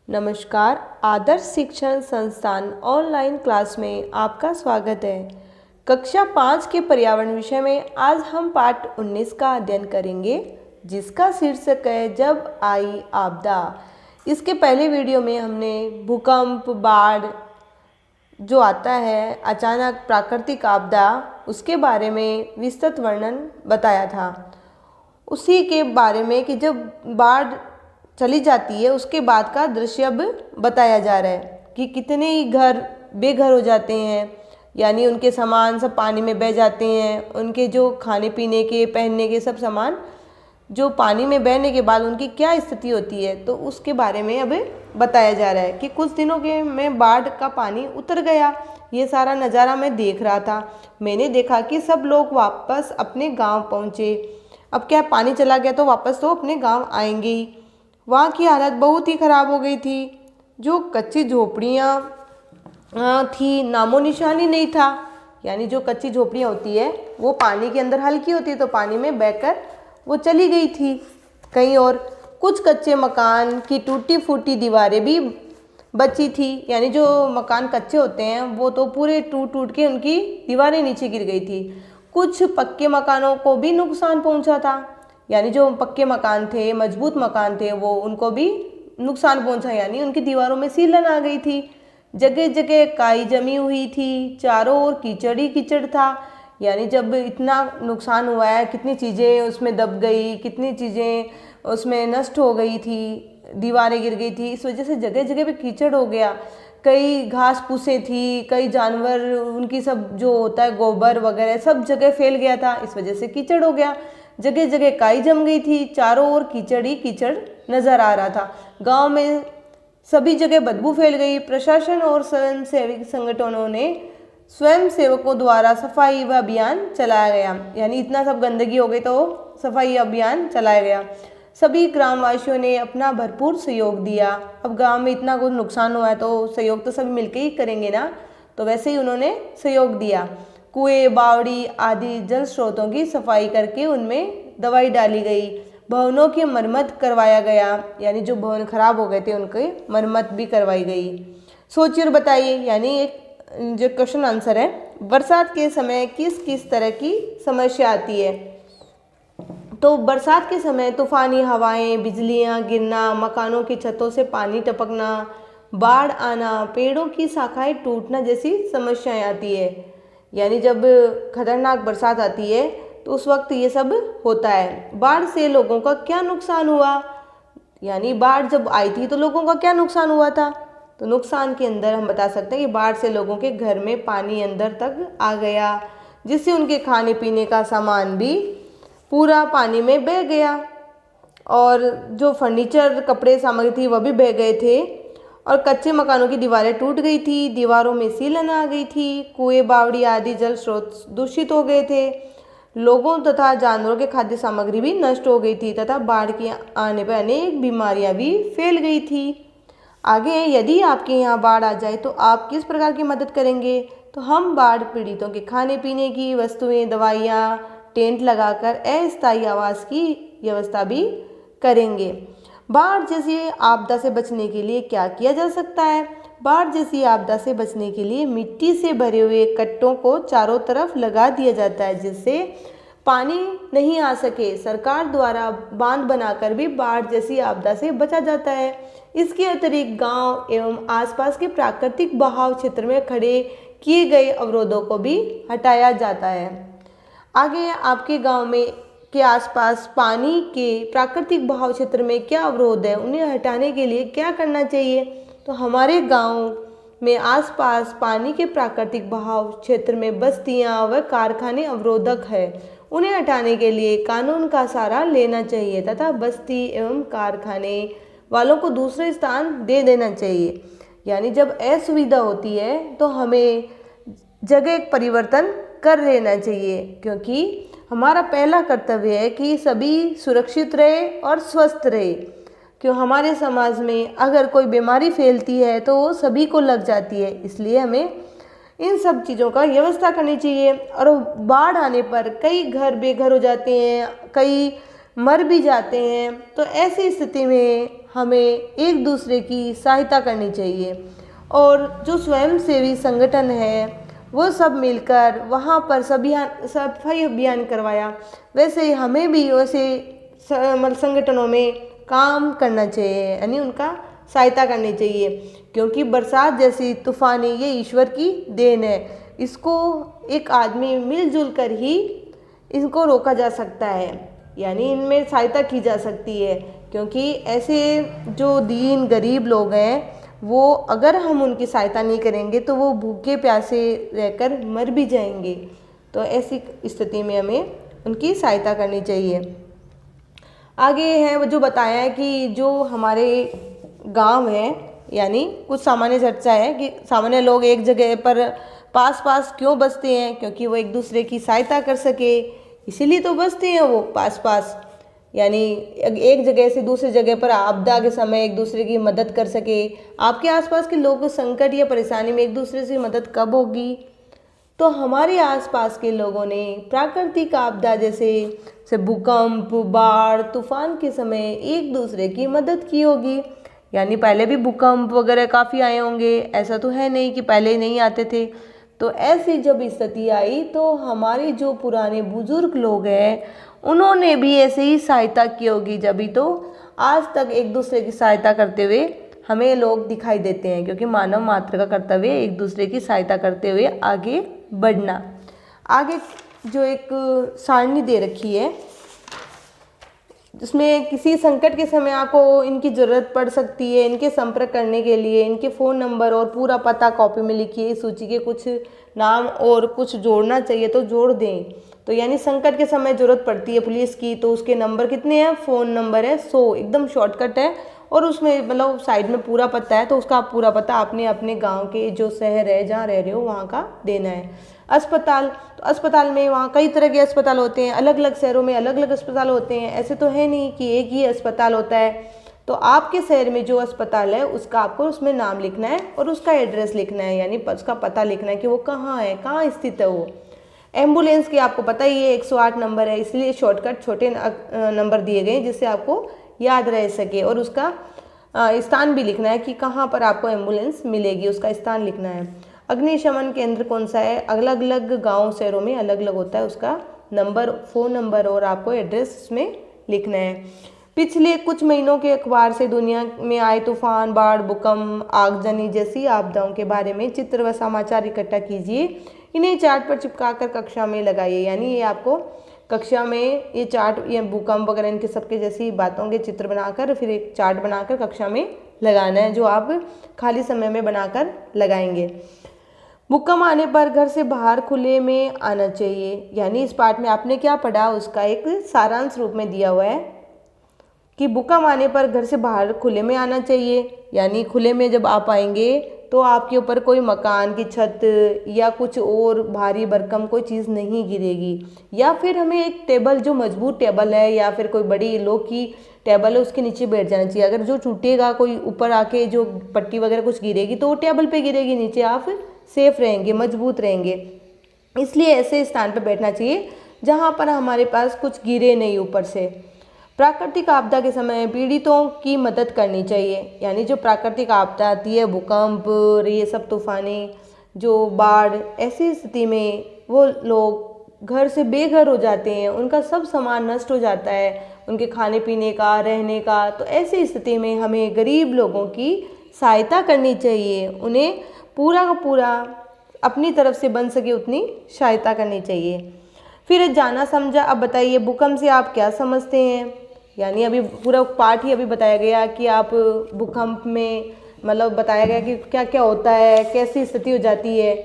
नमस्कार। आदर्श शिक्षण संस्थान ऑनलाइन क्लास में आपका स्वागत है। कक्षा 5 के पर्यावरण विषय में आज हम पाठ 19 का अध्ययन करेंगे, जिसका शीर्षक है जब आई आपदा। इसके पहले वीडियो में हमने भूकंप, बाढ़ जो आता है, अचानक प्राकृतिक आपदा, उसके बारे में विस्तृत वर्णन बताया था। उसी के बारे में कि जब बाढ़ चली जाती है उसके बाद का दृश्य अब बताया जा रहा है कि कितने ही घर बेघर हो जाते हैं, यानी उनके सामान सब पानी में बह जाते हैं। उनके जो खाने पीने के, पहनने के सब सामान जो पानी में बहने के बाद उनकी क्या स्थिति होती है, तो उसके बारे में अब बताया जा रहा है कि कुछ दिनों के में बाढ़ का पानी उतर गया। ये सारा नज़ारा मैं देख रहा था। मैंने देखा कि सब लोग वापस अपने गाँव पहुँचे। अब क्या पानी चला गया तो वापस तो अपने गाँव आएंगे ही। वहाँ की हालत बहुत ही ख़राब हो गई थी। जो कच्ची झोपड़ियाँ थी, नामो निशान ही नहीं था। यानी जो कच्ची झोपड़ियाँ होती है वो पानी के अंदर हल्की होती है, तो पानी में बहकर वो चली गई थी कहीं और। कुछ कच्चे मकान की टूटी फूटी दीवारें भी बची थी। यानी जो मकान कच्चे होते हैं वो तो पूरे टूट टूट के उनकी दीवारें नीचे गिर गई थी। कुछ पक्के मकानों को भी नुकसान पहुँचा था। यानी जो पक्के मकान थे, मजबूत मकान थे, वो उनको भी नुकसान पहुंचा। यानी उनकी दीवारों में सीलन आ गई थी। जगह जगह काई जमी हुई थी। चारों ओर कीचड़ ही कीचड़ था। यानी जब इतना नुकसान हुआ है, कितनी चीज़ें उसमें दब गई, कितनी चीज़ें उसमें नष्ट हो गई थी, दीवारें गिर गई थी। इस वजह से जगह जगह पे कीचड़ हो गया। कई घास फूसें थी, कई जानवर, उनकी सब जो होता है गोबर वगैरह सब जगह फैल गया था। इस वजह से कीचड़ हो गया। जगह जगह काई जम गई थी। चारों ओर कीचड़ ही कीचड़ नजर आ रहा था। गांव में सभी जगह बदबू फैल गई। प्रशासन और स्वयंसेवी संगठनों ने स्वयं सेवकों द्वारा सफाई अभियान चलाया गया। यानी इतना सब गंदगी हो गई तो सफाई अभियान चलाया गया। सभी ग्रामवासियों ने अपना भरपूर सहयोग दिया। अब गांव में इतना कुछ नुकसान हुआ है तो सहयोग तो सभी मिलकर ही करेंगे ना, तो वैसे ही उन्होंने सहयोग दिया। कुएं, बावड़ी आदि जल स्रोतों की सफाई करके उनमें दवाई डाली गई। भवनों की मरम्मत करवाया गया। यानी जो भवन खराब हो गए थे उनकी मरम्मत भी करवाई गई। सोचिए और बताइए। यानी एक जो क्वेश्चन आंसर है, बरसात के समय किस किस तरह की समस्या आती है। तो बरसात के समय तूफानी हवाएं, बिजलियां गिरना, मकानों की छतों से पानी टपकना, बाढ़ आना, पेड़ों की शाखाएं टूटना जैसी समस्याएं आती है। यानी जब खतरनाक बरसात आती है तो उस वक्त ये सब होता है। बाढ़ से लोगों का क्या नुकसान हुआ। यानी बाढ़ जब आई थी तो लोगों का क्या नुकसान हुआ था। तो नुकसान के अंदर हम बता सकते हैं कि बाढ़ से लोगों के घर में पानी अंदर तक आ गया, जिससे उनके खाने पीने का सामान भी पूरा पानी में बह गया। और जो फर्नीचर, कपड़े, सामग्री थी वह भी बह गए थे। और कच्चे मकानों की दीवारें टूट गई थी। दीवारों में सीलन आ गई थी। कुएं, बावड़ी आदि जल स्रोत दूषित हो गए थे। लोगों तथा जानवरों के खाद्य सामग्री भी नष्ट हो गई थी तथा बाढ़ के आने पर अनेक बीमारियां भी फैल गई थी। आगे, यदि आपके यहाँ बाढ़ आ जाए तो आप किस प्रकार की मदद करेंगे। तो हम बाढ़ पीड़ितों के खाने पीने की वस्तुएं, दवाइयाँ, टेंट लगाकर अस्थायी आवास की व्यवस्था भी करेंगे। बाढ़ जैसी आपदा से बचने के लिए क्या किया जा सकता है। बाढ़ जैसी आपदा से बचने के लिए मिट्टी से भरे हुए कट्टों को चारों तरफ लगा दिया जाता है, जिससे पानी नहीं आ सके। सरकार द्वारा बांध बनाकर भी बाढ़ जैसी आपदा से बचा जाता है। इसके अतिरिक्त गांव एवं आसपास के प्राकृतिक बहाव क्षेत्र में खड़े किए गए अवरोधों को भी हटाया जाता है। आगे, आपके गांव में के आसपास पानी के प्राकृतिक बहाव क्षेत्र में क्या अवरोध है, उन्हें हटाने के लिए क्या करना चाहिए। तो हमारे गांव में आसपास पानी के प्राकृतिक बहाव क्षेत्र में बस्तियां व कारखाने अवरोधक है। उन्हें हटाने के लिए कानून का सहारा लेना चाहिए तथा बस्ती एवं कारखाने वालों को दूसरे स्थान दे देना चाहिए। यानी जब असुविधा होती है तो हमें जगह परिवर्तन कर लेना चाहिए, क्योंकि हमारा पहला कर्तव्य है कि सभी सुरक्षित रहे और स्वस्थ रहे। क्यों, हमारे समाज में अगर कोई बीमारी फैलती है तो वो सभी को लग जाती है। इसलिए हमें इन सब चीज़ों का व्यवस्था करनी चाहिए। और बाढ़ आने पर कई घर बेघर हो जाते हैं, कई मर भी जाते हैं। तो ऐसी स्थिति में हमें एक दूसरे की सहायता करनी चाहिए। और जो स्वयंसेवी संगठन है वो सब मिलकर वहाँ पर सफाई अभियान करवाया, वैसे ही हमें भी वैसे संगठनों में काम करना चाहिए, यानी उनका सहायता करनी चाहिए। क्योंकि बरसात जैसी तूफानी ये ईश्वर की देन है, इसको एक आदमी मिलजुल कर ही इनको रोका जा सकता है, यानी इनमें सहायता की जा सकती है। क्योंकि ऐसे जो दीन गरीब लोग हैं वो अगर हम उनकी सहायता नहीं करेंगे तो वो भूखे प्यासे रहकर मर भी जाएंगे। तो ऐसी स्थिति में हमें उनकी सहायता करनी चाहिए। आगे है वो जो बताया है कि जो हमारे गांव है, यानी कुछ सामान्य चर्चा है कि सामान्य लोग एक जगह पर पास पास क्यों बसते हैं, क्योंकि वो एक दूसरे की सहायता कर सके, इसीलिए तो बसते हैं वो पास पास, यानी एक जगह से दूसरी जगह पर आपदा के समय एक दूसरे की मदद कर सके। आपके आसपास के लोग संकट या परेशानी में एक दूसरे से मदद कब होगी? तो हमारे आसपास के लोगों ने प्राकृतिक आपदा जैसे भूकंप, बाढ़, तूफान के समय एक दूसरे की मदद की होगी। यानी पहले भी भूकंप वगैरह काफ़ी आए होंगे, ऐसा तो है नहीं कि पहले नहीं आते थे। तो ऐसी जब स्थिति आई तो हमारे जो पुराने बुजुर्ग लोग हैं उन्होंने भी ऐसे ही सहायता की होगी, जब तो आज तक एक दूसरे की सहायता करते हुए हमें लोग दिखाई देते हैं। क्योंकि मानव मात्र का कर्तव्य एक दूसरे की सहायता करते हुए आगे बढ़ना। आगे जो एक सारणी दे रखी है जिसमें किसी संकट के समय आपको इनकी ज़रूरत पड़ सकती है, इनके संपर्क करने के लिए इनके फ़ोन नंबर और पूरा पता कॉपी में लिखिए। सूची के कुछ नाम और कुछ जोड़ना चाहिए तो जोड़ दें। तो यानी संकट के समय ज़रूरत पड़ती है पुलिस की, तो उसके नंबर कितने हैं? फ़ोन नंबर है 100, एकदम शॉर्टकट है और उसमें मतलब साइड में पूरा पता है, तो उसका पूरा पता आपने अपने गाँव के जो शहर है जहाँ रह रहे हो वहाँ का देना है। अस्पताल, तो अस्पताल में वहाँ कई तरह के अस्पताल होते हैं, अलग अलग शहरों में अलग अलग अस्पताल होते हैं, ऐसे तो है नहीं कि एक ही अस्पताल होता है। तो आपके शहर में जो अस्पताल है उसका आपको उसमें नाम लिखना है और उसका एड्रेस लिखना है, यानी उसका पता लिखना है कि वो कहाँ है, कहाँ स्थित है वो। एम्बुलेंस की आपको पता ही है 108 नंबर है, इसलिए शॉर्टकट छोटे नंबर दिए गए जिससे आपको याद रह सके। और उसका स्थान भी लिखना है कि कहाँ पर आपको एम्बुलेंस मिलेगी, उसका स्थान लिखना है। अग्निशमन केंद्र कौन सा है, अलग अलग गांव शहरों में अलग अलग होता है, उसका नंबर, फ़ोन नंबर और आपको एड्रेस में लिखना है। पिछले कुछ महीनों के अखबार से दुनिया में आए तूफान, बाढ़, भूकंप, आगजनी जैसी आपदाओं के बारे में चित्र व समाचार इकट्ठा कीजिए, इन्हें चार्ट पर चिपकाकर कक्षा में लगाइए। यानी ये आपको कक्षा में ये चार्ट, ये भूकंप वगैरह इनके सबके जैसी बातों के चित्र बनाकर फिर एक चार्ट बनाकर कक्षा में लगाना है, जो आप खाली समय में बनाकर लगाएंगे। भूकंप आने पर घर से बाहर खुले में आना चाहिए। यानी इस पाठ में आपने क्या पढ़ा उसका एक सारांश रूप में दिया हुआ है कि भूकंप आने पर घर से बाहर खुले में आना चाहिए। यानी खुले में जब आप आएंगे तो आपके ऊपर कोई मकान की छत या कुछ और भारी भरकम कोई चीज़ नहीं गिरेगी, या फिर हमें एक टेबल, जो मजबूत टेबल है या फिर कोई बड़ी लोह की टेबल है उसके नीचे बैठ जाना चाहिए। अगर जो टूटेगा, कोई ऊपर आके जो पट्टी वगैरह कुछ गिरेगी तो वो टेबल पे गिरेगी, नीचे आप सेफ रहेंगे, मजबूत रहेंगे। इसलिए ऐसे स्थान पर बैठना चाहिए जहाँ पर हमारे पास कुछ गिरे नहीं ऊपर से। प्राकृतिक आपदा के समय पीड़ितों की मदद करनी चाहिए। यानी जो प्राकृतिक आपदा आती है, भूकंप, ये सब तूफानी, जो बाढ़, ऐसी स्थिति में वो लोग घर से बेघर हो जाते हैं, उनका सब सामान नष्ट हो जाता है, उनके खाने पीने का, रहने का। तो ऐसी स्थिति में हमें गरीब लोगों की सहायता करनी चाहिए, उन्हें पूरा का पूरा अपनी तरफ से बन सके उतनी सहायता करनी चाहिए। फिर जाना समझा। अब बताइए भूकंप से आप क्या समझते हैं? यानी अभी पूरा पाठ ही अभी बताया गया कि आप भूकंप में मतलब बताया गया कि क्या क्या होता है, कैसी स्थिति हो जाती है।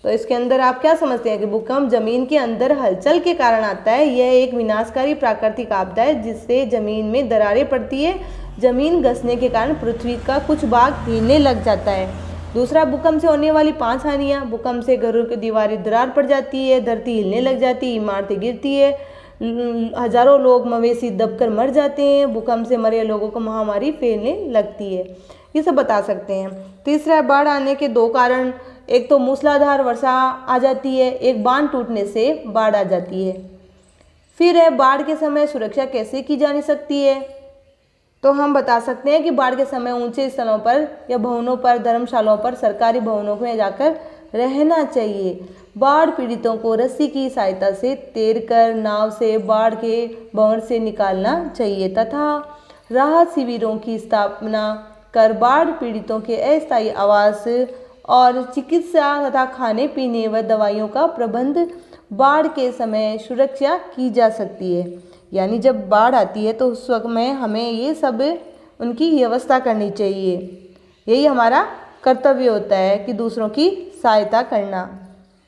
तो इसके अंदर आप क्या समझते हैं कि भूकंप जमीन के अंदर हलचल के कारण आता है। यह एक विनाशकारी प्राकृतिक आपदा है जिससे जमीन में दरारें पड़ती है। जमीन घसने के कारण पृथ्वी का कुछ भाग हिलने लग जाता है। दूसरा, भूकंप से होने वाली 5 हानियाँ। भूकंप से घरों की दीवारें दरार पड़ जाती है, धरती हिलने लग जाती है, इमारतें गिरती है, हजारों लोग मवेशी दबकर मर जाते हैं, भूकंप से मरे लोगों को महामारी फैलने लगती है। ये सब बता सकते हैं। तीसरा, बाढ़ आने के 2 कारण। एक तो मूसलाधार वर्षा आ जाती है, एक बांध टूटने से बाढ़ आ जाती है। फिर है बाढ़ के समय सुरक्षा कैसे की जा सकती है। तो हम बता सकते हैं कि बाढ़ के समय ऊंचे स्थलों पर या भवनों पर, धर्मशालाओं पर, सरकारी भवनों में जाकर रहना चाहिए। बाढ़ पीड़ितों को रस्सी की सहायता से तैरकर नाव से बाढ़ के भवन से निकालना चाहिए तथा राहत शिविरों की स्थापना कर बाढ़ पीड़ितों के अस्थायी आवास और चिकित्सा तथा खाने पीने व दवाइयों का प्रबंध बाढ़ के समय सुरक्षा की जा सकती है। यानी जब बाढ़ आती है तो उस वक्त में हमें ये सब उनकी व्यवस्था करनी चाहिए। यही हमारा कर्तव्य होता है कि दूसरों की सहायता करना।